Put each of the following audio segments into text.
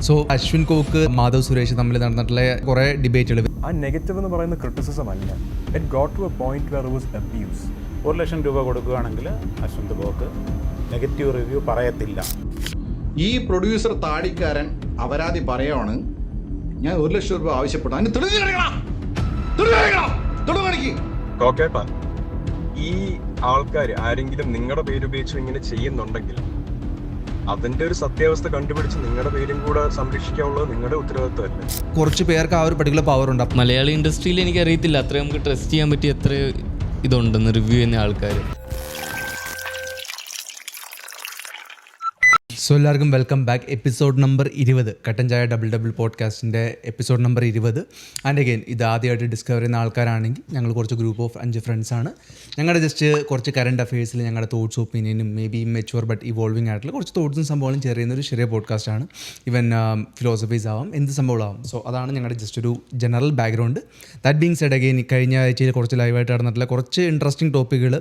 So Ashwin coke Madhav Suresh തമ്മിൽ നടന്നിട്ടുള്ള കുറേ ഡിബേറ്റുകൾ. ആ നെഗറ്റീവ് എന്ന് പറയുന്ന ക്രിറ്റിസിസം അല്ല, it got to a point where it was abuse. 1 ലക്ഷം രൂപ കൊടുക്കുകയാണെങ്കിൽ അശ്വിൻ കോക്ക് നെഗറ്റീവ് റിവ്യൂ പറയത്തില്ല. ഈ പ്രൊഡ്യൂസർ താടിക്കാരൻ അപരാധി പറയുവാണ്, ഞാൻ 1 ലക്ഷം രൂപ ആവശ്യപ്പെട്ടു, അതിന് കോക്കേട്ടാ, ഈ ആൾക്കാർ ആരെങ്കിലും നിങ്ങളുടെ പേര് ഉപയോഗിച്ച് ഇങ്ങനെ ചെയ്യുന്നുണ്ടെങ്കിൽ അതിന്റെ ഒരു സത്യാവസ്ഥ കണ്ടുപിടിച്ച് നിങ്ങളുടെ പേരും കൂടെ സംരക്ഷിക്കാനുള്ളത് നിങ്ങളുടെ ഉത്തരവാദിത്വമല്ലേ. കുറച്ച് പേർക്ക് ആ ഒരു പർട്ടിക്കുലർ പവർ ഉണ്ട്. മലയാളി ഇൻഡസ്ട്രിയിൽ എനിക്കറിയത്തില്ല അത്ര നമുക്ക് ട്രസ്റ്റ് ചെയ്യാൻ പറ്റിയ എത്ര ഇതുണ്ടെന്ന് റിവ്യൂ ചെയ്യുന്ന ആൾക്കാർ. സോ എല്ലാവർക്കും welcome back. Episode number 20 Kattan Chaya double പോഡ്കാസ്റ്റിൻ്റെ എപ്പിസോഡ് നമ്പർ 20. ആൻഡ് അഗെയിൻ ഇത് ആദ്യമായിട്ട് ഡിസ്കവർ ചെയ്യുന്ന ആൾക്കാരാണെങ്കിൽ ഞങ്ങൾ കുറച്ച് ഗ്രൂപ്പ് ഓഫ് 5 ഫ്രണ്ട്സാണ്. ഞങ്ങളുടെ ജസ്റ്റ് കുറച്ച് കറണ്ട് അഫയേഴ്സിൽ ഞങ്ങളുടെ തോട്ട്സ് ഒപ്പീനിയനും may be mature but evolving ആയിട്ടുള്ള കുറച്ച് തോട്ട്സും സംഭവങ്ങളും ചെറിയൊരു ചെറിയ പോഡ്കാസ്റ്റാണ്. ഈവൻ ഫിലോസഫീസ് ആവാം, എന്ത് സംഭവമാവാം. സോ അതാണ് ഞങ്ങളുടെ ജസ്റ്റ് ഒരു general background. That being said again കഴിഞ്ഞ ആഴ്ചയിൽ കുറച്ച് ലൈവായിട്ട് നടന്നിട്ടുള്ള കുറച്ച് ഇൻട്രസ്റ്റിംഗ് ടോപ്പിക്കുകൾ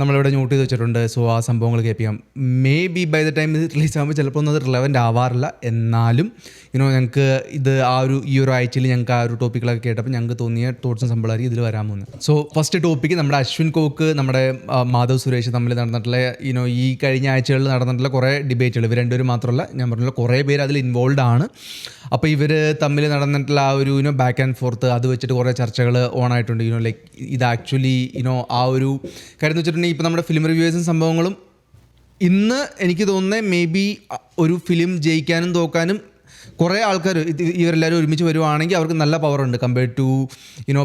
നമ്മളിവിടെ നോട്ട് ചെയ്ത് വെച്ചിട്ടുണ്ട്. സോ ആ സംഭവങ്ങൾ കേൾപ്പിക്കാം. Maybe by the time ഇത് റിലീസ് ആകുമ്പോൾ ചിലപ്പോൾ ഒന്നും അത് റിലവൻ്റ് ആവാറില്ല. എന്നാലും ഞങ്ങൾക്ക് ഇത് ഈ ഒരു ആഴ്ചയിൽ ഞങ്ങൾക്ക് ആ ഒരു ടോപ്പിക്കുകളൊക്കെ കേട്ടപ്പോൾ ഞങ്ങൾക്ക് തോന്നിയ തോട്ട്സും സംഭവമായിരിക്കും ഇതിൽ വരാൻ പോകുന്നത്. സോ ഫസ്റ്റ് ടോപ്പിക്ക് നമ്മുടെ അശ്വിൻ കോക്ക് നമ്മുടെ മാധവ് സുരേഷ് തമ്മിൽ നടന്നിട്ടുള്ള ഈ കഴിഞ്ഞ ആഴ്ചകളിൽ നടന്നിട്ടുള്ള കുറേ ഡിബേറ്റുകൾ. ഇവർ രണ്ടുപേരും മാത്രമല്ല, ഞാൻ പറഞ്ഞില്ല കുറേ പേര് അതിൽ ഇൻവോൾവ് ആണ്. അപ്പോൾ ഇവർ തമ്മിൽ നടന്നിട്ടുള്ള ആ ഒരു ബാക്ക് ആൻഡ് ഫോർത്ത് അത് വെച്ചിട്ട് കുറേ ചർച്ചകൾ ഓണായിട്ടുണ്ട്. ലൈക്ക് ഇത് ആക്ച്വലി ആ ഒരു കാര്യം എന്ന് വെച്ചിട്ടുണ്ടെങ്കിൽ ഇപ്പോൾ നമ്മുടെ ഫിലിം റിവ്യൂസും സംഭവങ്ങളും ഇന്ന് എനിക്ക് തോന്നുന്നത് മേ ബി ഒരു ഫിലിം ജയിക്കാനും തോക്കാനും കുറേ ആൾക്കാർ ഇവരെല്ലാവരും ഒരുമിച്ച് വരുവാണെങ്കിൽ അവർക്ക് നല്ല പവറുണ്ട് കമ്പയർഡ് ടു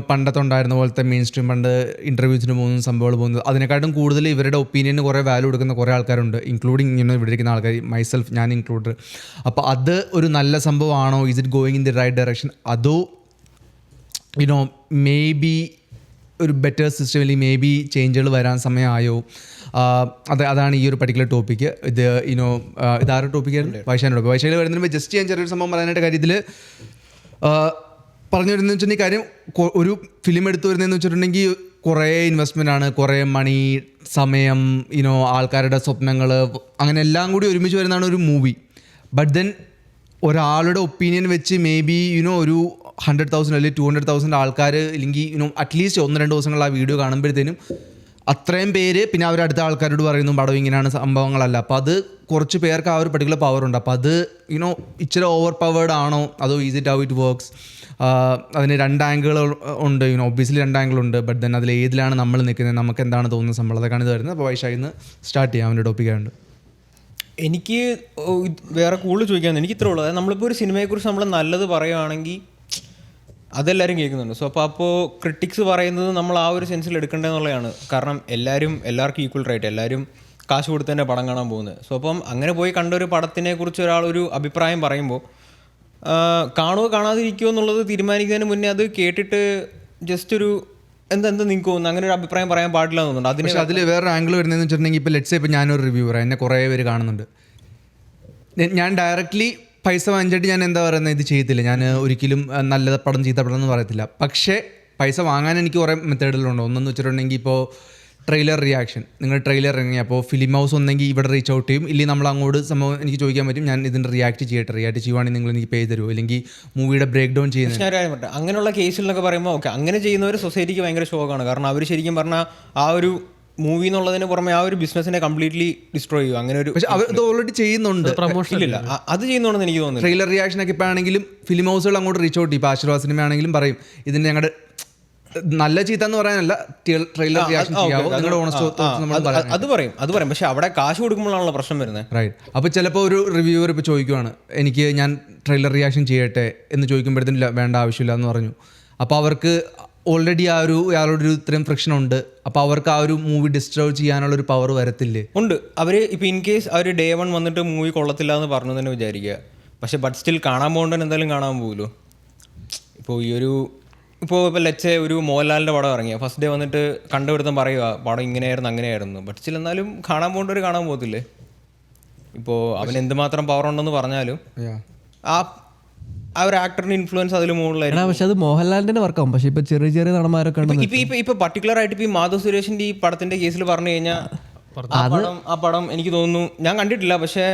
പണ്ടത്തെ ഉണ്ടായിരുന്ന പോലത്തെ മെയിൻ സ്ട്രീം പണ്ട് ഇൻ്റർവ്യൂസിന് പോകുന്ന സംഭവങ്ങൾ പോകുന്നത്. അതിനെക്കാട്ടും കൂടുതൽ ഇവരുടെ ഒപ്പീനിയന് കുറേ വാല്യൂ കൊടുക്കുന്ന കുറേ ആൾക്കാരുണ്ട്, ഇൻക്ലൂഡിങ് ഇവിടെ ഇരിക്കുന്ന ആൾക്കാർ, മൈസെൽഫ്, ഞാൻ ഇൻക്ലൂഡഡ്. അപ്പോൾ അത് ഒരു നല്ല സംഭവമാണോ? Is it going in the right direction? അതോ മേ ബി ഒരു ബെറ്റർ സിസ്റ്റമിൽ മേ ബി ചേഞ്ചുകൾ വരാൻ സമയമായോ? അതാണ് ഈ ഒരു പർട്ടിക്കുലർ ടോപ്പിക്ക്. ഇത് ഇതാരുടെ ടോപ്പിക്കായിരുന്നു? വൈശാഖിൽ വരുന്നതിന് ജസ്റ്റ് ഞാൻ ചെറിയൊരു സംഭവം പറയാനായിട്ട് കാര്യത്തിൽ പറഞ്ഞു വരുന്നതെന്ന് വെച്ചിട്ടുണ്ടെങ്കിൽ കാര്യം ഒരു ഫിലിം എടുത്തു വരുന്നതെന്ന് വെച്ചിട്ടുണ്ടെങ്കിൽ കുറേ ഇൻവെസ്റ്റ്മെൻ്റ് ആണ്, കുറേ മണി, സമയം, ആൾക്കാരുടെ സ്വപ്നങ്ങൾ, അങ്ങനെ എല്ലാം കൂടി ഒരുമിച്ച് വരുന്നതാണ് ഒരു മൂവി. ബട്ട് ദെൻ ഒരാളുടെ ഒപ്പീനിയൻ വെച്ച് മേ ബി ഒരു 100,000 അല്ലെങ്കിൽ 200,000 ആൾക്കാർ അല്ലെങ്കിൽ അറ്റ്ലീസ്റ്റ് 1-2 ദിവസങ്ങൾ ആ വീഡിയോ കാണുമ്പോഴത്തേനും അത്രയും പേര് പിന്നെ അവരടുത്ത ആൾക്കാരോട് പറയുന്നു പടം ഇങ്ങനെയാണ് സംഭവങ്ങളല്ല. അപ്പോൾ അത് കുറച്ച് പേർക്ക് ആ ഒരു പർട്ടിക്കുലർ പവറുണ്ട്. അപ്പോൾ അത് ഇച്ചിരി ഓവർ പവേർഡ് ആണോ അതോ is it how it works? അതിന് 2 ആംഗിൾ ഉണ്ട്, ഒബ്വിയസ്ലി 2 ആംഗിളുണ്ട്. ബട്ട് ദെൻ അതിൽ ഏതിലാണ് നമ്മൾ നിൽക്കുന്നത്, നമുക്ക് എന്താണ് തോന്നുന്ന സംഭവം, അതൊക്കെയാണ് ഇത് വരുന്നത്. അപ്പോൾ വൈശാഖിന്ന് സ്റ്റാർട്ട് ചെയ്യാം അവൻ്റെ ടോപ്പിക്കായുണ്ട്. എനിക്ക് വേറെ കൂടുതൽ ചോദിക്കാമെന്ന് എനിക്ക് ഇത്രേ ഉള്ളൂ. അതായത് നമ്മളിപ്പോൾ ഒരു സിനിമയെക്കുറിച്ച് നമ്മൾ നല്ലത് പറയുകയാണെങ്കിൽ അതെല്ലാവരും കേൾക്കുന്നുണ്ട്. സോ അപ്പോൾ ക്രിട്ടിക്സ് പറയുന്നത് നമ്മൾ ആ ഒരു സെൻസിൽ എടുക്കേണ്ടതെന്നുള്ളതാണ്. കാരണം എല്ലാവർക്കും ഈക്വൽ റൈറ്റ്, എല്ലാവരും കാശ് കൊടുത്ത് തന്നെ പടം കാണാൻ പോകുന്നത്. സോ അപ്പം അങ്ങനെ പോയി കണ്ട ഒരു പടത്തിനെ കുറിച്ച് ഒരാളൊരു അഭിപ്രായം പറയുമ്പോൾ കാണുമോ കാണാതിരിക്കുമോ എന്നുള്ളത് തീരുമാനിക്കുന്നതിന് മുന്നേ അത് കേട്ടിട്ട് ജസ്റ്റ് ഒരു എന്താ നിങ്ങൾക്ക് തോന്നുന്നു അങ്ങനെ ഒരു അഭിപ്രായം പറയാൻ പാടില്ല എന്ന് തോന്നുന്നുണ്ട്. പക്ഷേ അതിൽ വേറൊരു ആംഗിൾ വരുന്നതെന്ന് വെച്ചിട്ടുണ്ടെങ്കിൽ ഇപ്പോൾ ലെറ്റ്സ് ഇപ്പോൾ ഞാനൊരു റിവ്യൂവർ, എന്നെ കുറേ പേര് കാണുന്നുണ്ട്. ഞാൻ ഡയറക്റ്റ്ലി പൈസ വാങ്ങിച്ചിട്ട് ഞാൻ എന്താ പറയുന്നത് ഇത് ചെയ്യത്തില്ല, ഞാൻ ഒരിക്കലും നല്ല പടം ചീത്ത പടം എന്ന് പറയത്തില്ല. പക്ഷേ പൈസ വാങ്ങാൻ എനിക്ക് കുറേ മെത്തേഡുകളുണ്ട്. ഒന്നെന്ന് വെച്ചിട്ടുണ്ടെങ്കിൽ ഇപ്പോൾ ട്രെയിലർ റിയാക്ഷൻ, നിങ്ങൾ ട്രെയിലർ ഇറങ്ങി അപ്പോൾ ഫിലിം ഹൗസ് ഒന്നെങ്കിൽ ഇവിടെ റീച്ച് ഔട്ട് ചെയ്യും, ഇല്ലെങ്കിൽ നമ്മൾ അങ്ങോട്ട് സംഭവം എനിക്ക് ചോദിക്കാൻ പറ്റും, ഞാൻ ഇതിൻ്റെ റിയാക്ട് ചെയ്യുവാണെങ്കിൽ നിങ്ങൾ എനിക്ക് പേ തരുമോ, അല്ലെങ്കിൽ മൂവിയുടെ ബ്രേക്ക് ഡൗൺ ചെയ്യുന്നത്. അങ്ങനെയുള്ള കേസിലൊക്കെ പറയുമ്പോൾ ഓക്കെ, അങ്ങനെ ചെയ്യുന്നവർ സൊസൈറ്റിക്ക് ഭയങ്കര ഷോക്കാണ്. കാരണം അവർ ശരിക്കും പറഞ്ഞാൽ ആ ഒരു മൂവി എന്നുള്ളതിന് പുറമെ ആ ഒരു ബിസിനസിനെ കംപ്ലീറ്റ്ലി ഡിസ്ട്രോയ് ചെയ്യും. അങ്ങനെ ഒരു പക്ഷേ അവർ ഇത് ഓൾറെഡി ചെയ്യുന്നുണ്ട്, ഇല്ല അത് ചെയ്യുന്നുണ്ടെന്ന് എനിക്ക് തോന്നുന്നു. ട്രെയിലർ റിയാക്ഷനൊക്കെ ഇപ്പോൾ ആണെങ്കിലും ഫിലിം ഹൗസുകൾ അങ്ങോട്ട് റീച്ച് ഔട്ട് ചെയ്യും. ഇപ്പോൾ ആശീർവാദ സിനിമ ആണെങ്കിലും പറയും ഇതിൻ്റെ ഞങ്ങളുടെ നല്ല ചീത്ത എന്ന് പറയാനല്ല, ട്രെയിലർ റിയാക്ഷൻ ചെയ്യാവോ, നിങ്ങളുടെ അത് പറയും. പക്ഷെ അവിടെ കാശ് കൊടുക്കുമ്പോഴാണല്ലോ പ്രശ്നം വരുന്നത്. റൈറ്റ്. അപ്പോൾ ചിലപ്പോൾ ഒരു റിവ്യൂവർ ഇപ്പോൾ ചോദിക്കുവാണ് ഞാൻ ട്രെയിലർ റിയാക്ഷൻ ചെയ്യട്ടെ എന്ന് ചോദിക്കുമ്പോഴത്തേനും വേണ്ട ആവശ്യമില്ല എന്ന് പറഞ്ഞു. അപ്പോൾ അവർക്ക് ഓൾറെഡി അയാളോടൊരു ഇത്രയും ഫ്രിക്ഷൻ ഉണ്ട്. അപ്പോൾ അവർക്ക് ആ ഒരു മൂവി ഡിസ്ട്രോയ് ചെയ്യാനുള്ളൊരു പവർ വരത്തില്ലേ? ഉണ്ട്. അവർ ഇപ്പോൾ ഇൻ കേസ് അവർ ഡേ 1 വന്നിട്ട് മൂവി കൊള്ളത്തില്ല എന്ന് പറഞ്ഞു തന്നെ വിചാരിക്കുക. പക്ഷെ ബട്ട് സ്റ്റിൽ കാണാൻ പോകേണ്ടവൻ എന്തായാലും കാണാൻ പോകുമല്ലോ. ഇപ്പോൾ ലെറ്റ്സ് ഒരു മോഹൻലാലിൻ്റെ പടം ഇറങ്ങിയ ഫസ്റ്റ് ഡേ വന്നിട്ട് കണ്ടുപിടുത്തം പറയുക പടം ഇങ്ങനെയായിരുന്നു അങ്ങനെയായിരുന്നു. ബട്ട് സ്റ്റിൽ എന്നാലും കാണാൻ പോകേണ്ടവർ കാണാൻ പോകത്തില്ലേ? ഇപ്പോൾ അവൻ എന്തുമാത്രം പവർ ഉണ്ടെന്ന് പറഞ്ഞാലും ആ ഒരു ആക്ടറിന് ഇൻഫ്ലുവൻസ് അതിൽ മുകളിലായിരുന്നു. പക്ഷെ അത് മോഹൻലാലിന്റെ വർക്കാവും. പക്ഷെ ഇപ്പൊ ചെറിയ നടന്മാരൊക്കെ ഇപ്പൊ പർട്ടിക്കുലർ ആയിട്ട് ഇപ്പൊ മാധവ് സുരേഷിന്റെ ഈ പടത്തിന്റെ കേസിൽ പറഞ്ഞു കഴിഞ്ഞാൽ ആ പടം എനിക്ക് തോന്നുന്നു, ഞാൻ കണ്ടിട്ടില്ല പക്ഷേ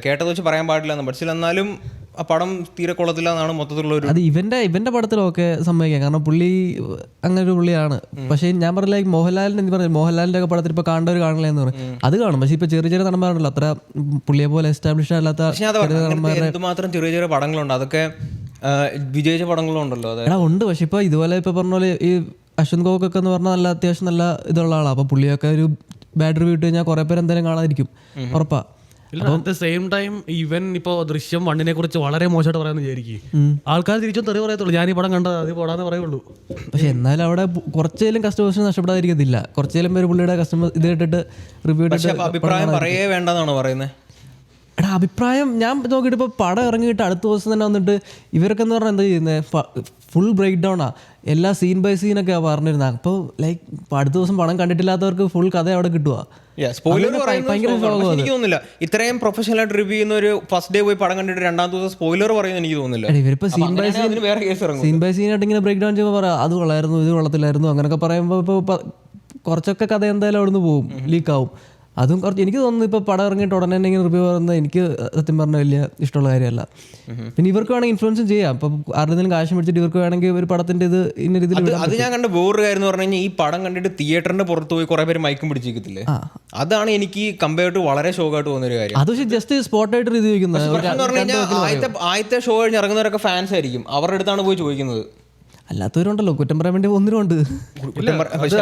കേട്ടത് വെച്ച് പറയാൻ പാടില്ല എന്ന്. പക്ഷേ എന്നാലും ആ പടം തീരെ കൊള്ളത്തില്ല എന്നാണ് മൊത്തത്തിലുള്ള ഒരു. അത് ഇവന്റെ പടത്തിലൊക്കെ സമ്മതിക്കാം, കാരണം പുള്ളി അങ്ങനെ ഒരു പുള്ളിയാണ്. പക്ഷേ ഞാൻ പറഞ്ഞ ലൈക്ക് മോഹൻലാലിന്റെ എന്ത് പറഞ്ഞു, മോഹൻലാലിന്റെ ഒക്കെ പടത്തിൽ ഇപ്പൊ കാണേണ്ടവർ കാണില്ല എന്ന് പറയും, അത് കാണും. പക്ഷെ ഇപ്പൊ ചെറിയ ചെറിയ നടന്മാരുണ്ടല്ലോ അത്ര പുള്ളിയെ പോലെ എസ്റ്റാബ്ലിഷ് അല്ലാത്ത എന്തുമാത്രം ചെറിയ ചെറിയ പടങ്ങളുണ്ട്, അതൊക്കെ വിജയിച്ച പടങ്ങളും ഉണ്ടല്ലോ. എടാ ഉണ്ട്. പക്ഷെ ഇപ്പൊ ഇതുപോലെ ഇപ്പൊ പറഞ്ഞ പോലെ ഈ അശ്വന്ത് ഗോകൊക്കെ എന്ന് പറഞ്ഞാൽ നല്ല അത്യാവശ്യം നല്ല ഇതുള്ള ആളാണ്. അപ്പൊ പുള്ളിയൊക്കെ ഒരു ബാഡ് റിവ്യൂ ഇട്ട് കഴിഞ്ഞാൽ കുറെ പേര് എന്തായാലും കാണാതിരിക്കും, ഉറപ്പാ. അറ്റ് ദ സെയിം ടൈം ഇവൻ ഇപ്പോൾ ദൃശ്യം 1 കുറിച്ച് വളരെ മോശമായിട്ട് പറയാമെന്ന് വിചാരിക്കും, ആൾക്കാർ തിരിച്ചും തെറി പറയത്തുള്ളൂ, ഞാൻ ഈ പടം കണ്ടത് അത് പോടാന്ന് പറയുള്ളൂ. പക്ഷെ എന്നാലും അവിടെ കുറച്ചേലും കസ്റ്റമേഴ്സിന് നഷ്ടപ്പെടാതിരിക്കത്തില്ല. കുറച്ചേലും പേര് പുള്ളിയുടെ കസ്റ്റമർ ഇത് ഇട്ടിട്ട് റിവ്യൂ ഇട്ടിട്ട് അഭിപ്രായം പറയേ വേണ്ടെന്നാണോ പറയുന്നത്? എടാ അഭിപ്രായം ഞാൻ നോക്കിയിട്ട് ഇപ്പോൾ പടം ഇറങ്ങിയിട്ട് അടുത്ത ദിവസം തന്നെ വന്നിട്ട് ഇവരൊക്കെ എന്ന് പറഞ്ഞാൽ എന്താ ചെയ്യുന്നത്, ഫുൾ ബ്രേക്ക് ഡൗണാ, എല്ലാ സീൻ ബൈ സീനൊക്കെയാണ് പറഞ്ഞിരുന്നത്. അപ്പോൾ ലൈക്ക് അടുത്ത ദിവസം പടം കണ്ടിട്ടില്ലാത്തവർക്ക് ഫുൾ കഥ അവിടെ കിട്ടുക. എനിക്ക് തോന്നുന്നില്ല ഇത്രയും പ്രൊഫഷണൽ ആയിട്ട് റിവ്യൂ ചെയ്യുന്ന ഒരു ഫസ്റ്റ് ഡേ പോയി പടം കണ്ടിട്ട് രണ്ടാമത്തെ ദിവസം സ്പോയിലർ പറയുന്നത് എനിക്ക് തോന്നുന്നില്ല. ഇവരിപ്പോ സീൻ ബൈ സീൻ ആയിട്ട് ഇങ്ങനെ ബ്രേക്ക് ഡൗൺ ചെയ്യുമ്പോൾ പറയാം അത് കൊള്ളായിരുന്നു ഇത് കൊള്ളത്തില്ലായിരുന്നു അങ്ങനെയൊക്കെ പറയുമ്പോൾ ഇപ്പോൾ കുറച്ചൊക്കെ കഥ എന്തായാലും അവിടുന്ന് പോകും, ലീക്കാവും. അതും കുറച്ച് എനിക്ക് തോന്നുന്നു ഇപ്പോൾ പടം ഇറങ്ങിയിട്ട് ഉടനെ തന്നെ ഇങ്ങനെ റിവ്യൂ പറയുന്നത് എനിക്ക് സത്യം പറഞ്ഞാൽ വലിയ ഇഷ്ടമുള്ള കാര്യമല്ല. പിന്നെ ഇവർക്ക് വേണമെങ്കിൽ ഇൻഫ്ലുവൻസും ചെയ്യാം. ഇപ്പം ആരുടെങ്കിലും കാശ് മേടിച്ചിട്ട് ഇവർക്ക് വേണമെങ്കിൽ ഒരു പടത്തിന്റെ ഇത് ഇന്ന രീതിയിൽ. അത് ഞാൻ കണ്ട വേറൊരു കാര്യം എന്ന് പറഞ്ഞു കഴിഞ്ഞാൽ ഈ പടം കണ്ടിട്ട് തിയേറ്ററിന്റെ പുറത്ത് പോയി കുറെ പേര് മൈക്കും പിടിച്ചിരിക്കത്തില്ലേ, അതാണ് എനിക്ക് കമ്പയർ ടു വളരെ ഷോക്കായിട്ട് തോന്നിയൊരു കാര്യം. അത് പക്ഷേ ജസ്റ്റ് സ്പോട്ടായിട്ട് റിവ്യൂ ചെയ്യുന്നത് ആദ്യത്തെ ഷോ കഴിഞ്ഞ് ഇറങ്ങുന്നവരൊക്കെ ഫാൻസ് ആയിരിക്കും, അവരുടെ അടുത്താണ് പോയി ചോദിക്കുന്നത്. അല്ലാത്തവരുണ്ടല്ലോ കുറ്റം പറയാൻ വേണ്ടി ഒന്നിനുണ്ട്.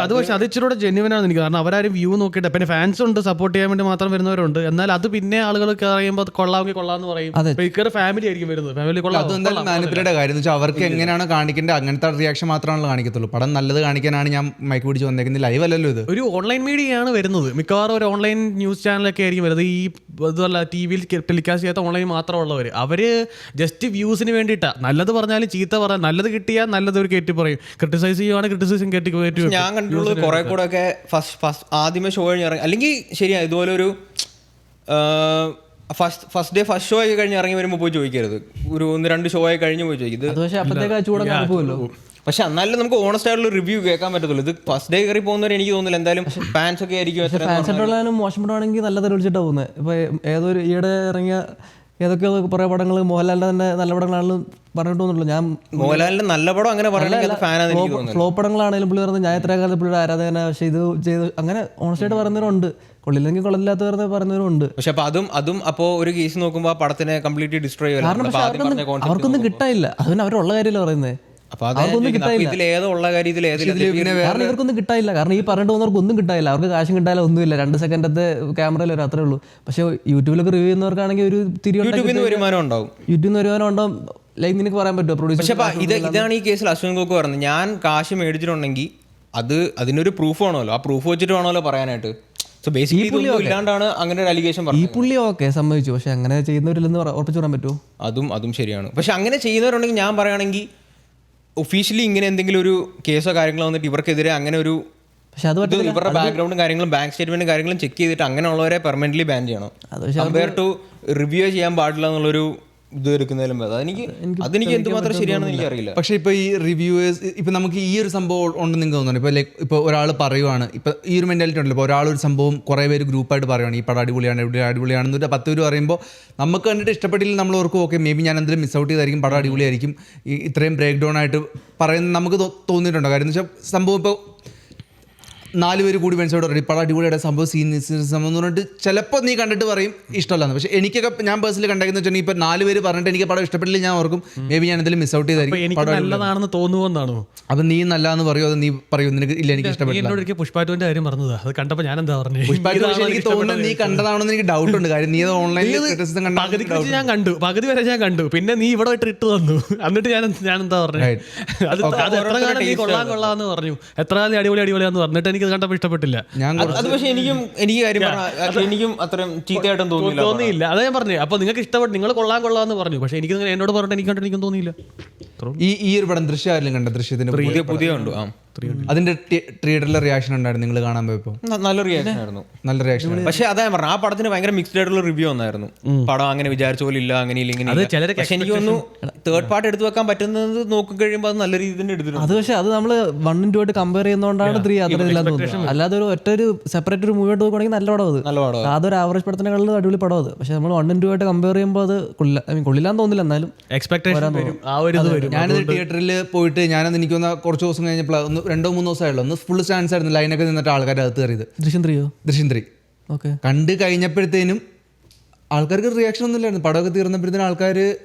അത് പക്ഷേ അത് ഇച്ചിരി കൂടെ ജെന്യുവനാണ് എനിക്ക്, കാരണം അവരാരും വ്യൂ നോക്കിയിട്ട് പിന്നെ ഫാൻസ് ഉണ്ട് സപ്പോർട്ട് ചെയ്യാൻ വേണ്ടി മാത്രം വരുന്നവരുണ്ട്. എന്നാൽ അത് പിന്നെ ആളുകൾ പറയുമ്പോൾ കൊള്ളാമെങ്കിൽ കൊള്ളാമെന്ന് പറയും. ഫാമിലി ആയിരിക്കും വരുന്നത്, ഫാമിലി കൊള്ളാം. അതെന്തായാലും മാനിപ്പുലേറ്റ് കാര്യം എന്ന് വെച്ചാൽ അവർക്ക് എങ്ങനെയാണ് കാണിക്കേണ്ടത് അങ്ങനത്തെ റിയാക്ഷൻ മാത്രമാണല്ലോ കാണിക്കത്തുള്ളൂ. പടം നല്ലത് കാണിക്കാനാണ് ഞാൻ മൈക്ക് പിടിച്ച് വന്നേക്കുന്നത്, ലൈവ് അല്ലല്ലോ ഇത്. ഒരു ഓൺലൈൻ മീഡിയയാണ് വരുന്നത്, മിക്കവാറും ഒരു ഓൺലൈൻ ന്യൂസ് ചാനലൊക്കെ ആയിരിക്കും വരുന്നത്. ഈ ഇതല്ല ടി വിയിൽ ടെലികാസ്റ്റ് ചെയ്യാത്ത ഓൺലൈൻ മാത്രമുള്ളവർ, അവർ ജസ്റ്റ് വ്യൂസിന് വേണ്ടിയിട്ടാണ്. നല്ലത് പറഞ്ഞാലും ചീത്ത പറഞ്ഞാൽ നല്ലത് കിട്ടിയാൽ നല്ലത് ഒരു കയറ്റി പറയും, ക്രിട്ടിസൈസ് ചെയ്യുവാണെങ്കിൽ ക്രിട്ടിസൈസും കയറ്റി. ഞാൻ കണ്ടിട്ടുള്ളത് കുറെ കൂടെ ഒക്കെ ഫസ്റ്റ് ആദ്യമേ ഷോ കഴിഞ്ഞ് ഇറങ്ങി, അല്ലെങ്കിൽ ശരിയാ ഇതുപോലെ ഒരു ഫസ്റ്റ് ഡേ ഫസ്റ്റ് ഷോ ആയി കഴിഞ്ഞ് ഇറങ്ങി വരുമ്പോൾ പോയി ചോദിക്കരുത്, ഒരു 1-2 ഷോ ആയി കഴിഞ്ഞ് പോയി ചോദിക്കും. പക്ഷെ എന്നാലും നമുക്ക് ഓണസ്റ്റ് ആയിട്ടുള്ള റിവ്യൂ കേൾക്കാൻ പറ്റത്തുള്ളൂ. ഇത് ഫസ്റ്റ് ഡേ കയറി പോകുന്നവർ എനിക്ക് തോന്നുന്നില്ല എന്തായാലും ഫാൻസ് ഒക്കെ ആയിരിക്കും. മോശപ്പെടാണെങ്കിൽ നല്ല തെളിവിച്ചിട്ടാണ് പോകുന്നത്. ഇപ്പൊ ഏതൊരു ഈയിടെ ഇറങ്ങിയ ഏതൊക്കെയോ കുറേ പടങ്ങൾ മോഹൻലാലിന്റെ തന്നെ നല്ല പടങ്ങളാണെന്ന് പറഞ്ഞിട്ട് തോന്നുള്ളൂ. ഞാൻ മോഹൻലാലിന്റെ നല്ല പടം അങ്ങനെ ഫ്ലോ പടങ്ങളാണെങ്കിലും പുള്ളി പറഞ്ഞത് ഞാൻ എത്ര കാലത്ത് പുള്ളിയുടെ ആരാധന, പക്ഷെ ഇത് ചെയ്ത് അങ്ങനെ ഓണസ്റ്റായിട്ട് പറയുന്നവരുണ്ട്, കൊള്ളില്ലെങ്കിൽ കൊള്ളില്ലാത്ത പറയുന്നവരുണ്ട്. പക്ഷെ അപ്പൊ അതും അപ്പോൾ ഒരു കേസ് നോക്കുമ്പോൾ ആ പടത്തിനെ കംപ്ലീറ്റ്ലി ഡിസ്ട്രോയ് ചെയ്യാം. അവർക്കൊന്നും കിട്ടാനില്ല, അതിന് അവരുള്ള കാര്യമല്ല പറയുന്നത്. അവർക്കൊന്നും കിട്ടാനില്ല, ഇവർക്കൊന്നും കിട്ടാനില്ല. കാരണം ഈ പറഞ്ഞിട്ട് പോകുന്നവർക്ക് ഒന്നും കിട്ടാനില്ല, അവർക്ക് കാശും കിട്ടാനില്ല, ഒന്നുമില്ല. 2 സെക്കൻഡത്തെ ക്യാമറയിൽ വരും, അത്രേ ഉള്ളൂ. പക്ഷെ യൂട്യൂബിലൊക്കെ റിവ്യൂ ചെയ്യുന്നവർക്കാണെങ്കിൽ ഒരു വരുമാനം ഉണ്ടാവും, യൂട്യൂബിൽ വരുമാനം ഉണ്ടാവും. ലൈക്ക് നിനക്ക് പറയാൻ പറ്റുമോ പ്രൊഡ്യൂസർ? പക്ഷേ ഇതാണ് ഈ കേസിൽ അശ്വന്ത് ഗോക്ക് പറയുന്നത്, ഞാൻ കാശ് മേടിച്ചിട്ടുണ്ടെങ്കിൽ അതിനൊരു പ്രൂഫ് വേണമല്ലോ, ആ പ്രൂഫ് വെച്ചിട്ട് വേണമല്ലോ പറയാനായിട്ട്. സോ ബേസിക്കലി ഇല്ലാണ്ടാണ് അങ്ങനെ ഒരു അലിഗേഷൻ പറഞ്ഞത്. ഈ പുള്ളി ഓക്കെ സമ്മതിച്ചു, പക്ഷെ അങ്ങനെ ചെയ്യുന്നവരില്ലെന്ന് ഉറപ്പിച്ചു പറയാൻ പറ്റുമോ? അതും ശരിയാണ്. പക്ഷെ അങ്ങനെ ചെയ്യുന്നവരുണ്ടെങ്കിൽ ഞാൻ പറയുകയാണെങ്കിൽ ഒഫീഷ്യലി ഇങ്ങനെ എന്തെങ്കിലും ഒരു കേസോ കാര്യങ്ങളോ വന്നിട്ട് ഇവർക്കെതിരെ അങ്ങനെ ഒരു ഇവരുടെ ബാക്ക്ഗ്രൗണ്ടും കാര്യങ്ങളും ബാങ്ക് സ്റ്റേറ്റ്മെന്റും കാര്യങ്ങളും ചെക്ക് ചെയ്തിട്ട് അങ്ങനെയുള്ളവരെ പെർമനന്റ്ലി ബാൻ ചെയ്യണം. കമ്പയർ ടു റിവ്യൂ ചെയ്യാൻ പാടില്ല എന്നുള്ളൊരു ഇത് എടുക്കുന്നതിലും അതെനിക്ക് എന്തുമാത്രം ശരിയാണെന്ന് എനിക്കറിയില്ല. പക്ഷേ ഇപ്പോൾ ഈ റിവ്യൂവേഴ്സ് ഇപ്പോൾ നമുക്ക് ഈ ഒരു സംഭവം ഉണ്ടെന്ന് നിങ്ങൾക്ക് തോന്നുന്നു. ഇപ്പോൾ ലൈക്ക് ഇപ്പോൾ ഒരാൾ പറയുവാണ്, ഇപ്പോൾ ഈ ഒരു മെൻറ്റാലിറ്റി ഉണ്ടല്ലോ, ഇപ്പോൾ ഒരാളൊരു സംഭവം കുറേ പേര് ഗ്രൂപ്പായിട്ട് പറയുവാണ് ഈ പടം അടിപൊളിയാണെന്ന് 10 പേര് പറയുമ്പോൾ നമുക്ക് കണ്ടിട്ട് ഇഷ്ടപ്പെട്ടില്ല, നമ്മൾ ഓർക്കും ഓക്കെ മേ ബി ഞാൻ എന്തെങ്കിലും മിസ് ഔട്ട് ചെയ്തായിരിക്കും, പടം അടിപൊളിയായിരിക്കും, ഈ ഇത്രയും ബ്രേക്ക് ഡൗൺ ആയിട്ട് പറയുന്നത് നമുക്ക് തോന്നിയിട്ടുണ്ടോ? കാര്യം എന്ന് വെച്ചാൽ സംഭവം ഇപ്പോൾ 4 പേര് കൂടി മനസ്സിലോട്ട് പറയും പടം അടിപൊളിയുടെ സംഭവം സംഭവം എന്ന് പറഞ്ഞിട്ട് ചിലപ്പോൾ നീ കണ്ടിട്ട് പറയും ഇഷ്ടമല്ലാന്ന്. പക്ഷേ എനിക്കൊക്കെ ഞാൻ പേഴ്സണലി കണ്ടെന്ന് വെച്ചാൽ ഇപ്പോൾ 4 പേര് പറഞ്ഞിട്ട് എനിക്ക് പടം ഇഷ്ടപ്പെട്ടില്ല, ഞാൻ ഓർക്കും മേ ബി ഞാൻ എന്തെങ്കിലും മിസ് ഔട്ട് ചെയ്തായിരിക്കും, നല്ലതാണെന്ന് തോന്നുമെന്നാണോ? അപ്പം നീ നല്ലതെന്ന് പറയുമോ, അത് നീ പറയൂ നിനക്ക് ഇല്ല എനിക്ക് ഇഷ്ടപ്പെട്ടില്ല. പുഷ്പാറ്റുവിന്റെ കാര്യം പറഞ്ഞത് അത് കണ്ടപ്പോൾ ഞാൻ എന്താ പറഞ്ഞത്, എനിക്ക് തോന്നുന്നത് നീ കണ്ടതാണെന്ന് എനിക്ക് ഡൗട്ട് ഉണ്ട്. കാര്യം നീ അത് ഓൺലൈനിൽ ഞാൻ കണ്ടു, പകുതി വരെ ഞാൻ കണ്ടു, പിന്നെ നീ ഇവിടെ ഇട്ട് തന്നു, എന്നിട്ട് ഞാൻ എന്താ പറഞ്ഞത്, അത് എത്ര കാലം നീ കൊള്ളാന്ന് പറഞ്ഞു, എത്ര കാലം അടിപൊളിയാന്ന് പറഞ്ഞിട്ട് എനിക്ക് കണ്ടപ്പോൾ ഇഷ്ടപ്പെട്ടില്ല. പക്ഷേ എനിക്കും അത്രയും ചീത്തയായിട്ടും തോന്നിയില്ല. അതാ ഞാൻ പറഞ്ഞു. അപ്പൊ നിങ്ങൾക്ക് ഇഷ്ടപ്പെട്ടു, നിങ്ങൾ കൊള്ളാന്ന് പറഞ്ഞു, പക്ഷെ എനിക്ക് എന്നോട് പറഞ്ഞിട്ട് എനിക്കും തോന്നിയില്ല. ഈ ഒരു പടം ദൃശ്യം ആരെങ്കിലും കണ്ട? ദൃശ്യത്തിന് പുതിയ ഉണ്ട്, അതിന്റെ തിയേറ്ററിലെ റിയാക്ഷൻ ഉണ്ടായിരുന്നു നിങ്ങൾ കാണാൻ പോയപ്പോൾ? നല്ല റിയാക്ഷൻ ആയിരുന്നു, നല്ല റിയാക്ഷൻ. പക്ഷെ അതാ പറഞ്ഞു, ആ പടത്തിന് ഭയങ്കര മിക്സ്ഡ് ആയിട്ടുള്ള റിവ്യൂ വന്നായിരുന്നു. പടം അങ്ങനെ വിചാരിച്ച പോലെ ഇല്ല, അങ്ങനെ ഇല്ല, ഇങ്ങനെ. പക്ഷെ എനിക്ക് തോന്നുന്നു തേർഡ് പാർട്ട് എടുത്ത് വെക്കാൻ പറ്റുന്നത് നോക്കി കഴിയുമ്പോൾ അത് നല്ല രീതിയിൽ തന്നെ എടുത്തിട്ടുണ്ട്. അത് പക്ഷേ അത് നമ്മൾ 1 2 ആയിട്ട് കമ്പയർ ചെയ്യുന്നതുകൊണ്ടാണ് 3 അത്ര ഇല്ലാന്ന് തോന്നുന്നത്. അല്ലാതെ ഒരു സെപ്പറേറ്റ് ഒരു മൂവി ആയിട്ട് നോക്കുകയാണെങ്കിൽ നല്ല പടം അത്. നല്ല പടം. അതൊരു ആവറേജ് പടത്തിനെക്കാളും അടിപൊളി പടം അത്. പക്ഷെ നമ്മൾ 1 2 ആയിട്ട് കമ്പയർ ചെയ്യുമ്പോൾ അത് കൊള്ളില്ലാന്ന് തോന്നില്ല. എന്നാലും എക്സ്പെക്ടേഷൻ വരും, ആ ഒരു ഇത് വരും. ഞാനിത് തിയേറ്ററിൽ പോയിട്ട് ഞാനത് എനിക്ക് തോന്നുന്ന കുറച്ച് ദിവസം കഴിഞ്ഞപ്പോൾ 2-3 ദിവസമായുള്ളൂ. ഒന്ന് ഫുൾ സ്റ്റാൻസ് ആയിരുന്നു, ലൈനൊക്കെ നിന്നിട്ട് ആൾക്കാർ അകത്ത് കയറിയത്. ദൃശ്യം 3 ഓക്കെ കണ്ട് കഴിഞ്ഞപ്പോഴത്തേനും ആൾക്കാർക്ക് റിയാക്ഷൻ ഒന്നും ഇല്ലായിരുന്നു. പടമൊക്കെ തീർന്നപ്പോഴത്തേനും ആൾക്കാർ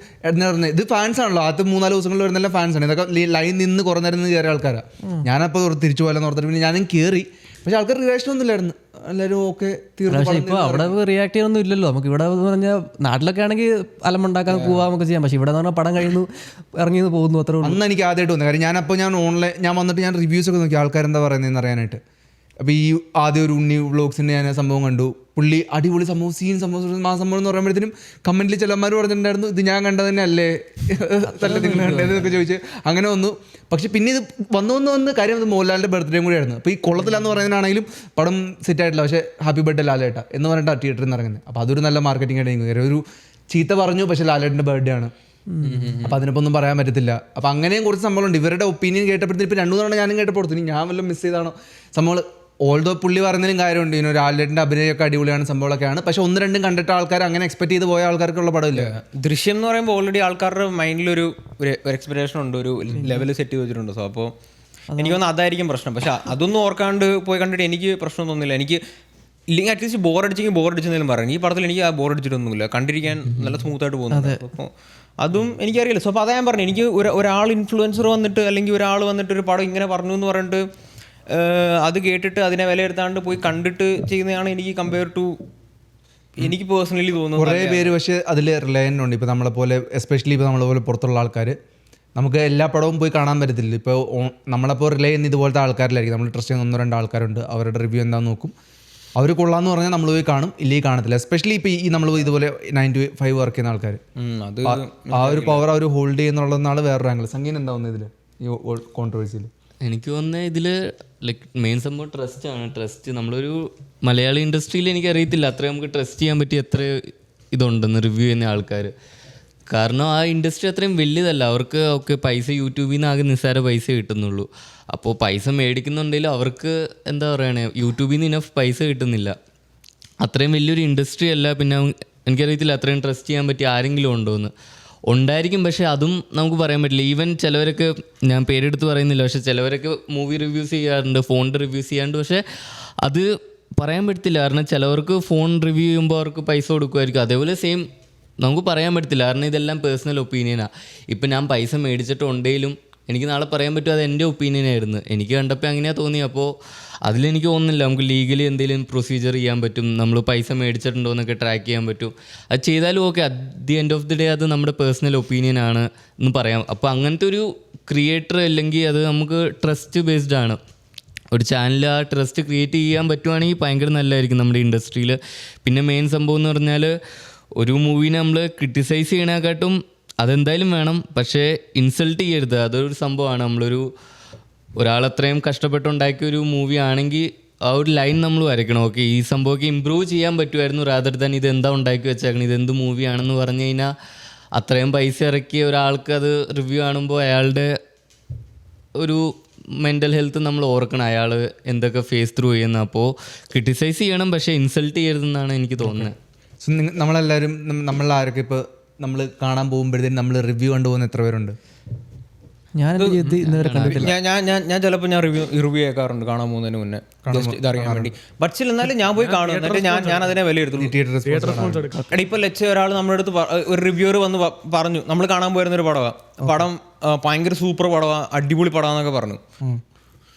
എന്താ പറയുന്നത്, ഇത് ഫാൻസ് ആണല്ലോ, ആദ്യത്തെ 3-4 ദിവസങ്ങളിൽ വരുന്നെല്ലാം ഫാൻസാണ്. ഇതൊക്കെ ലൈൻ നിന്ന് കുറേ നേരം നിന്ന് കയറിയ ആൾക്കാരാണ്. ഞാനപ്പോൾ തിരിച്ചു പോയാലെന്ന് ഓർത്തിട്ട് പിന്നെ ഞാനും കയറി. പക്ഷെ ആൾക്കാർ റിയാക്ഷൻ ഒന്നും ഇല്ലായിരുന്നു, എല്ലാവരും ഓക്കെ തീർന്നു. ഇപ്പോൾ അവിടെ റിയാക്ട് ചെയ്യാനൊന്നും ഇല്ലല്ലോ. നമുക്ക് ഇവിടെ എന്ന് പറഞ്ഞാൽ നാട്ടിലൊക്കെ ആണെങ്കിൽ അലമുണ്ടാക്കാൻ പോവാമൊക്കെ ചെയ്യാം. പക്ഷെ ഇവിടെ എന്ന് പറഞ്ഞാൽ പടം കഴിയുന്നു, ഇറങ്ങിയെന്ന് പോകുന്നു, അത്ര ഉള്ളൂ. അന്ന് എനിക്ക് ആദ്യമായിട്ട് വന്നത് കാര്യം ഞാൻ വന്നിട്ട് ഞാൻ റിവ്യൂസ് ഒക്കെ നോക്കി ആൾക്കാരെന്താ പറയുന്നതെന്ന് അറിയാനായിട്ട്. അപ്പോൾ ഈ ആദ്യം ഒരു ഉണ്ണി വ്ളോഗ്സിൻ്റെ ഞാൻ സംഭവം കണ്ടു. പുള്ളി അടിപൊളി സംഭവം, സംഭവം എന്ന് പറയുമ്പോഴത്തേനും കമൻറ്റിൽ ചിലന്മാർ പറഞ്ഞിട്ടുണ്ടായിരുന്നു ഇത് ഞാൻ കണ്ടത് തന്നെ അല്ലേ തല്ല നിങ്ങൾ കണ്ടതെന്നൊക്കെ ചോദിച്ച് അങ്ങനെ വന്നു. പക്ഷെ പിന്നെ ഇത് വന്ന് കാര്യം അത് മോഹൻലാലിൻ്റെ ബർത്ത്ഡേയും കൂടി ആയിരുന്നു. അപ്പോൾ ഈ കൊള്ളത്തിലാന്ന് പറയുന്നതിനാണെങ്കിലും പടം സെറ്റായിട്ടില്ല. പക്ഷേ ഹാപ്പി ബർത്ത്ഡേ ലാലേട്ട എന്ന് പറഞ്ഞിട്ടാണ് തിയേറ്ററിൽ നിന്ന് ഇറങ്ങുന്നത്. അപ്പോൾ അതൊരു നല്ല മാർക്കറ്റിംഗ് ആയിട്ട് കാര്യം ഒരു ചീത്ത പറഞ്ഞു, പക്ഷേ ലാലേട്ടൻ്റെ ബർത്ത്ഡേ ആണ്. അപ്പോൾ അതിനിപ്പോൾ ഒന്നും പറയാൻ പറ്റത്തില്ല. അപ്പോൾ അങ്ങനെയും കുറച്ച് സംഭവമുണ്ട്. ഇവരുടെ ഒപ്പീനിയൻ കേട്ടപ്പോഴത്തേക്കും ഇപ്പോൾ 2 തവണ ഞാനും കേട്ടപ്പോൾ ഇനി ഞാൻ വല്ലതും മിസ് ചെയ്താണോ സംഭവങ്ങൾ. ഓൾദോ പുള്ളി പറഞ്ഞതിലും കാര്യമുണ്ട്, ഇതിനൊരു ലാലേട്ടൻ്റെ അഭിനയമൊക്കെ അടിപൊളിയാണ്, സംഭവങ്ങളൊക്കെയാണ്. പക്ഷെ 1-2 കണ്ടിട്ട് ആൾക്കാർ അങ്ങനെ എക്സ്പെക്ട് ചെയ്ത് പോയ ആൾക്കാർക്കുള്ള പടമില്ല. ദൃശ്യം എന്ന് പറയുമ്പോൾ ഓൾറെഡി ആൾക്കാരുടെ മൈൻഡിലൊരു എക്സ്പെക്ടേഷൻ ഉണ്ട്, ഒരു ലെവൽ സെറ്റ് ചെയ്ത് വെച്ചിട്ടുണ്ട്. സോ അപ്പോൾ എനിക്ക് തോന്നുന്നു അതായിരിക്കും പ്രശ്നം. പക്ഷെ അതൊന്നും ഓർക്കാണ്ട് പോയി കണ്ടിട്ട് എനിക്ക് പ്രശ്നം തോന്നുന്നില്ല. എനിക്ക് ഇല്ലെങ്കിൽ അറ്റ്ലീസ്റ്റ് ബോറടിച്ചെങ്കിലും പറയാം. ഈ പടത്തിൽ എനിക്ക് ആ ബോറടിച്ചിട്ടൊന്നുമില്ല, കണ്ടിരിക്കാൻ നല്ല സ്മൂത്തായിട്ട് പോകുന്നുണ്ട്. അപ്പോൾ അതും എനിക്കറിയില്ല. സോ അപ്പോൾ അതാ ഞാൻ പറഞ്ഞു, എനിക്ക് ഒരാൾ ഇൻഫ്ലുവൻസർ വന്നിട്ട് അല്ലെങ്കിൽ ഒരാൾ വന്നിട്ട് ഒരു പടം ഇങ്ങനെ പറഞ്ഞു എന്ന് പറഞ്ഞിട്ട് അത് കേട്ടിട്ട് അതിനെ വിലയിരുത്താണ്ട് പോയി കണ്ടിട്ട് ചെയ്യുന്നതാണ് എനിക്ക് കമ്പയർ ടു എനിക്ക് പേഴ്സണലി തോന്നുന്നു. കുറേ പേര് പക്ഷേ അതിൽ റിലയൻ്റ് ഉണ്ട്. ഇപ്പോൾ നമ്മളെപ്പോലെ എസ്പെഷ്യലി ഇപ്പോൾ നമ്മളെപ്പോലെ പുറത്തുള്ള ആൾക്കാർ നമുക്ക് എല്ലാ പടവും പോയി കാണാൻ പറ്റത്തില്ല. ഇപ്പോൾ നമ്മളപ്പോൾ റിലേ ചെയ്യുന്ന ഇതുപോലത്തെ ആൾക്കാരിലായിരിക്കും. നമ്മൾ ട്രസ്റ്റ് ചെയ്യുന്ന 1-2 ആൾക്കാരുണ്ട്, അവരുടെ റിവ്യൂ എന്താണെന്ന് നോക്കും. അവർ കൊള്ളാമെന്ന് പറഞ്ഞാൽ നമ്മൾ പോയി കാണും, ഇല്ലെങ്കിൽ കാണത്തില്ല. എസ്പെഷ്യലി ഇപ്പോൾ ഈ നമ്മൾ ഇതുപോലെ 9 to 5 വർക്ക് ചെയ്യുന്ന ആൾക്കാർ, ആ ഒരു പവർ അവർ ഹോൾഡ് ചെയ്യുന്നുള്ളതെന്നാണ് വേറൊരു ആംഗിൾ. സംഗീതം എന്താ തോന്നുന്നത് ഇതിൽ, ഈ കോൺട്രവേഴ്സിയിൽ? എനിക്ക് തോന്നുന്നത് ഇതിൽ ലൈക്ക് മെയിൻ സംഭവം ട്രസ്റ്റാണ്. ട്രസ്റ്റ് നമ്മളൊരു മലയാളി ഇൻഡസ്ട്രിയിൽ എനിക്കറിയത്തില്ല അത്രയും നമുക്ക് ട്രസ്റ്റ് ചെയ്യാൻ പറ്റിയ എത്ര ഇതുണ്ടെന്ന് റിവ്യൂ ചെയ്യുന്ന ആൾക്കാർ. കാരണം ആ ഇൻഡസ്ട്രി അത്രയും വലിയതല്ല. അവർക്ക് ഒക്കെ പൈസ യൂട്യൂബിൽ നിന്ന് ആകെ നിസ്സാര പൈസ കിട്ടുന്നുള്ളൂ. അപ്പോൾ പൈസ മേടിക്കുന്നുണ്ടെങ്കിലും അവർക്ക് എന്താ പറയണേ, യൂട്യൂബിൽ നിന്ന് ഇനഫ് പൈസ കിട്ടുന്നില്ല. അത്രയും വലിയൊരു ഇൻഡസ്ട്രി അല്ല. പിന്നെ എനിക്കറിയത്തില്ല അത്രയും ട്രസ്റ്റ് ചെയ്യാൻ പറ്റിയ ആരെങ്കിലും ഉണ്ടോ എന്ന്. ഉണ്ടായിരിക്കും, പക്ഷേ അതും നമുക്ക് പറയാൻ പറ്റില്ല. ഈവൻ ചിലവരൊക്കെ, ഞാൻ പേരെടുത്ത് പറയുന്നില്ല, പക്ഷേ ചിലവരൊക്കെ മൂവി റിവ്യൂസ് ചെയ്യാറുണ്ട്, ഫോണിൻ്റെ റിവ്യൂസ് ചെയ്യാറുണ്ട്. പക്ഷേ അത് പറയാൻ പറ്റത്തില്ല. കാരണം ചിലവർക്ക് ഫോൺ റിവ്യൂ ചെയ്യുമ്പോൾ അവർക്ക് പൈസ കൊടുക്കുമായിരിക്കും. അതേപോലെ സെയിം നമുക്ക് പറയാൻ പറ്റത്തില്ല. കാരണം ഇതെല്ലാം പേഴ്സണൽ ഒപ്പീനിയനാണ്. ഇപ്പം ഞാൻ പൈസ മേടിച്ചിട്ടുണ്ടെങ്കിലും എനിക്ക് നാളെ പറയാൻ പറ്റും അത് എൻ്റെ ഒപ്പീനിയനായിരുന്നു, എനിക്ക് കണ്ടപ്പോൾ അങ്ങനെയാണ് തോന്നി. അപ്പോൾ അതിലെനിക്ക് തോന്നുന്നില്ല നമുക്ക് ലീഗലി എന്തെങ്കിലും പ്രൊസീജിയർ ചെയ്യാൻ പറ്റും, നമ്മൾ പൈസ മേടിച്ചിട്ടുണ്ടോ എന്നൊക്കെ ട്രാക്ക് ചെയ്യാൻ പറ്റും. അത് ചെയ്താലും okay, at the end of the day അത് നമ്മുടെ പേഴ്സണൽ ഒപ്പീനിയനാണ് എന്ന് പറയാം. അപ്പോൾ അങ്ങനത്തെ ഒരു ക്രിയേറ്റർ അല്ലെങ്കിൽ അത് നമുക്ക് ട്രസ്റ്റ് ബേസ്ഡ് ആണ്. ഒരു ചാനൽ ആ ട്രസ്റ്റ് ക്രിയേറ്റ് ചെയ്യാൻ പറ്റുവാണെങ്കിൽ ഭയങ്കര നല്ലതായിരിക്കും നമ്മുടെ ഇൻഡസ്ട്രിയിൽ. പിന്നെ മെയിൻ സംഭവം എന്ന് പറഞ്ഞാൽ ഒരു മൂവിനെ നമ്മൾ ക്രിട്ടിസൈസ് ചെയ്യണേക്കാട്ടും അതെന്തായാലും വേണം, പക്ഷേ ഇൻസൾട്ട് ചെയ്യരുത്. അതൊരു സംഭവമാണ്. ഒരാളത്രയും കഷ്ടപ്പെട്ടുണ്ടാക്കിയ ഒരു മൂവി ആണെങ്കിൽ ആ ഒരു ലൈൻ നമ്മൾ വരയ്ക്കണം. ഓക്കെ, ഈ സംഭവമൊക്കെ ഇമ്പ്രൂവ് ചെയ്യാൻ പറ്റുമായിരുന്നു, റാദർ ദാൻ ഇതെന്താ ഉണ്ടാക്കി വെച്ചേക്കണം, ഇതെന്ത് മൂവിയാണെന്ന് പറഞ്ഞു കഴിഞ്ഞാൽ അത്രയും പൈസ ഇറക്കിയ ഒരാൾക്ക് അത് റിവ്യൂ കാണുമ്പോൾ അയാളുടെ ഒരു മെൻ്റൽ ഹെൽത്ത് നമ്മൾ ഓർക്കണം, അയാൾ എന്തൊക്കെ ഫേസ് ത്രൂ ചെയ്യുന്നത്. അപ്പോൾ ക്രിട്ടിസൈസ് ചെയ്യണം, പക്ഷേ ഇൻസൾട്ട് ചെയ്യരുതെന്നാണ് എനിക്ക് തോന്നുന്നത്. സോ നമ്മളെല്ലാവരും നമ്മളാരൊക്കെ ഇപ്പോൾ നമ്മൾ കാണാൻ പോകുമ്പോഴത്തേക്കും നമ്മൾ റിവ്യൂ കണ്ടുപോകുന്ന എത്ര പേരുണ്ട്? ഞാൻ ഇന്നുവരെ കണ്ടിട്ടില്ല. ഞാൻ ചിലപ്പോൾ റിവ്യൂ കേൾക്കാറുണ്ട് കാണാൻ പോകുന്നതിന് മുന്നേ, ജസ്റ്റ് ഇതറിയാൻ വേണ്ടി. ബട്ട് സ്റ്റിൽ എന്നാലും ഞാൻ പോയി കാണും, എന്നിട്ട് ഞാൻ അതിനെ വിലയിരുത്തുള്ളൂ. എടാ ഇപ്പോൾ ലെച്ച് ഒരാൾ നമ്മുടെ അടുത്ത് ഒരു റിവ്യൂവർ വന്ന് പറഞ്ഞു നമ്മൾ കാണാൻ പോയിരുന്നൊരു പടം ഭയങ്കര സൂപ്പർ പടമാണ്, അടിപൊളി പടമാണെന്നൊക്കെ പറഞ്ഞു.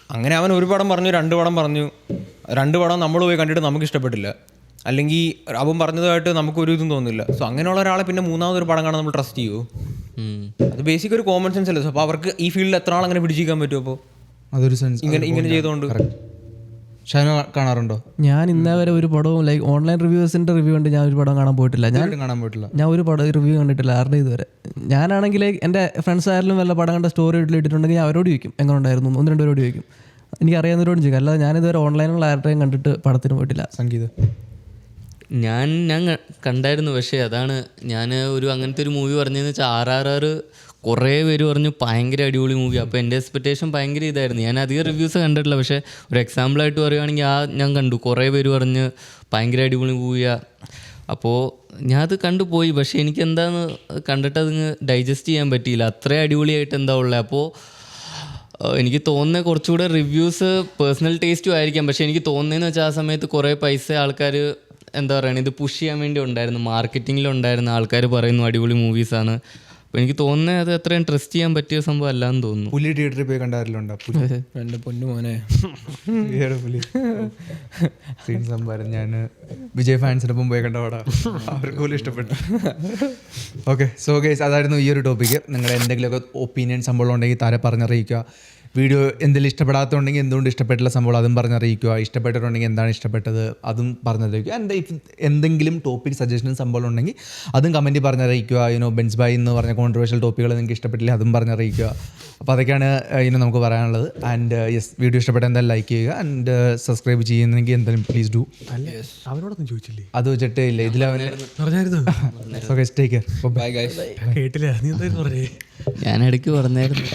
അങ്ങനെ അവൻ ഒരു പടം പറഞ്ഞു, 2 പടം പറഞ്ഞു. 2 പടം നമ്മൾ പോയി കണ്ടിട്ട് നമുക്ക് ഇഷ്ടപ്പെട്ടില്ല, അല്ലെങ്കിൽ അവൻ പറഞ്ഞതായിട്ട് നമുക്കൊരു ഇതും തോന്നില്ല. സോ അങ്ങനെയുള്ള ഒരാളെ പിന്നെ 3ാമതൊരു പടം കാണാൻ നമ്മൾ ട്രസ്റ്റ് ചെയ്യുമോ? അത് ബേസിക് ഒരു കോമൺ സെൻസ് അല്ലേ. അപ്പോൾ അവർക്ക് ഈ ഫീൽഡിൽ എത്ര ആൾ അങ്ങനെ പിടിച്ചിരിക്കാൻ പറ്റുമോ? അപ്പോൾ അതൊരു സെൻസ് ഇങ്ങനെ ചെയ്തുകൊണ്ട്. ഷാനു കാണാറുണ്ടോ? ഞാൻ ഇന്നേ വരെ ഒരു പടവും ലൈക്ക് ഓൺലൈൻ റിവ്യൂസിൻ്റെ റിവ്യൂ കണ്ട് ഞാൻ ഒരു പടം കാണാൻ പോയിട്ടില്ല. ഞാൻ ഒരു പടം റിവ്യൂ കണ്ടിട്ടില്ല ആരുടെ ഇതുവരെ. ഞാനാണെങ്കിൽ എൻ്റെ ഫ്രണ്ട്സ് ആയാലും വല്ല പടം കണ്ട സ്റ്റോറി ഇട്ടിട്ടുണ്ടെങ്കിൽ ഞാൻ അവരോട് ചോദിക്കും എങ്ങനെ ഉണ്ടായിരുന്നു, 1-2 പേരോട് ചോദിക്കും, എനിക്ക് അറിയാവുന്നവരോടും ചോദിക്കും. അല്ലാതെ ഞാനിതുവരെ ഓൺലൈനിലുള്ള ആരുടെയും കണ്ടിട്ട് പടത്തിന് പോയിട്ടില്ല. സംഗീതം ഞാൻ കണ്ടായിരുന്നു. പക്ഷേ അതാണ് ഞാൻ ഒരു അങ്ങനത്തെ ഒരു മൂവി പറഞ്ഞതെന്ന് വെച്ചാൽ RRR കുറേ പേര് പറഞ്ഞു ഭയങ്കര അടിപൊളി മൂവി. അപ്പോൾ എൻ്റെ എക്സ്പെക്റ്റേഷൻ ഭയങ്കര ഇതായിരുന്നു. ഞാൻ അധികം റിവ്യൂസ് കണ്ടിട്ടില്ല, പക്ഷേ ഒരു എക്സാമ്പിളായിട്ട് പറയുകയാണെങ്കിൽ ഞാൻ കണ്ടു കുറേ പേര് പറഞ്ഞ് ഭയങ്കര അടിപൊളി മൂവിയാണ്. അപ്പോൾ ഞാൻ അത് കണ്ടുപോയി. പക്ഷേ എനിക്ക് എന്താന്ന് കണ്ടിട്ട് അതിങ്ങ് ഡൈജസ്റ്റ് ചെയ്യാൻ പറ്റിയില്ല. അത്രയും അടിപൊളിയായിട്ട് എന്താ ഉള്ളത്. അപ്പോൾ എനിക്ക് തോന്നുന്നത് കുറച്ചുകൂടെ റിവ്യൂസ് പേഴ്സണൽ ടേസ്റ്റും ആയിരിക്കാം. പക്ഷേ എനിക്ക് തോന്നുന്നതെന്ന് വെച്ചാൽ ആ സമയത്ത് കുറേ പൈസ ആൾക്കാർ എന്താ പറയുക ഇത് പുഷ് ചെയ്യാൻ വേണ്ടി ഉണ്ടായിരുന്നു, മാർക്കറ്റിങ്ങിലുണ്ടായിരുന്ന ആൾക്കാർ പറയുന്നു അടിപൊളി മൂവീസാണ്. അപ്പോൾ എനിക്ക് തോന്നുന്നത് അത് അത്രയും ട്രസ്റ്റ് ചെയ്യാൻ പറ്റിയ സംഭവം അല്ലാന്ന് തോന്നുന്നു. പുലി തിയേറ്ററിൽ പോയി കണ്ടാറില്ലുണ്ടോ? എൻ്റെ പൊന്നു മോനെ, പുലി സീൻ സംഭാരം ഞാൻ വിജയ് ഫാൻസിനൊപ്പം പോയി കണ്ടപാടാ, അവർക്ക് പോലും ഇഷ്ടപ്പെട്ടു. ഓക്കെ, സോ ഗൈസ് അതായിരുന്നു ഈ ഒരു ടോപ്പിക്ക്. നിങ്ങളുടെ എന്തെങ്കിലുമൊക്കെ ഒപ്പീനിയൻ സംഭവം ഉണ്ടെങ്കിൽ താരെ പറഞ്ഞറിയിക്കുക. വീഡിയോ എന്തെങ്കിലും ഇഷ്ടപ്പെടാത്തതുണ്ടെങ്കിൽ എന്തുകൊണ്ട് ഇഷ്ടപ്പെട്ടില്ല സംഭവം അതും പറഞ്ഞറിയിക്കുക. ഇഷ്ടപ്പെട്ടിട്ടുണ്ടെങ്കിൽ എന്താണ് ഇഷ്ടപ്പെട്ടത് അതും പറഞ്ഞറിയിക്കുക. എൻ്റെ എന്തെങ്കിലും ടോപ്പിക് സജഷനും സംഭവം ഉണ്ടെങ്കിൽ അതും കമൻറ്റിൽ പറഞ്ഞറിയിക്കുക. ബെൻസ് ബായ് എന്ന് പറഞ്ഞ കോൺട്രവേഴ്ഷ്യൽ ടോപ്പിക്കുകൾ നിങ്ങൾക്ക് ഇഷ്ടപ്പെട്ടില്ല അതും പറഞ്ഞറിയിക്കുക. അപ്പോൾ അതൊക്കെയാണ് നമുക്ക് പറയാനുള്ളത്. ആൻഡ് യെസ്, വീഡിയോ ഇഷ്ടപ്പെട്ട എന്തായാലും ലൈക്ക് ചെയ്യുക. ആൻഡ് സബ്സ്ക്രൈബ് ചെയ്യുന്നെങ്കിൽ എന്തായാലും പ്ലീസ് ഡു. അവരോടൊന്നും ചോദിച്ചില്ലേ? അത് വെച്ചിട്ട് ഇല്ല ഇതിലവന് പറഞ്ഞായിരുന്നു. So guys take care. Bye guys. കേട്ടില്ല, നീ എന്തായിരുന്നു പറഞ്ഞേ? ഞാൻ ഇടയ്ക്ക് പറഞ്ഞായിരുന്നു.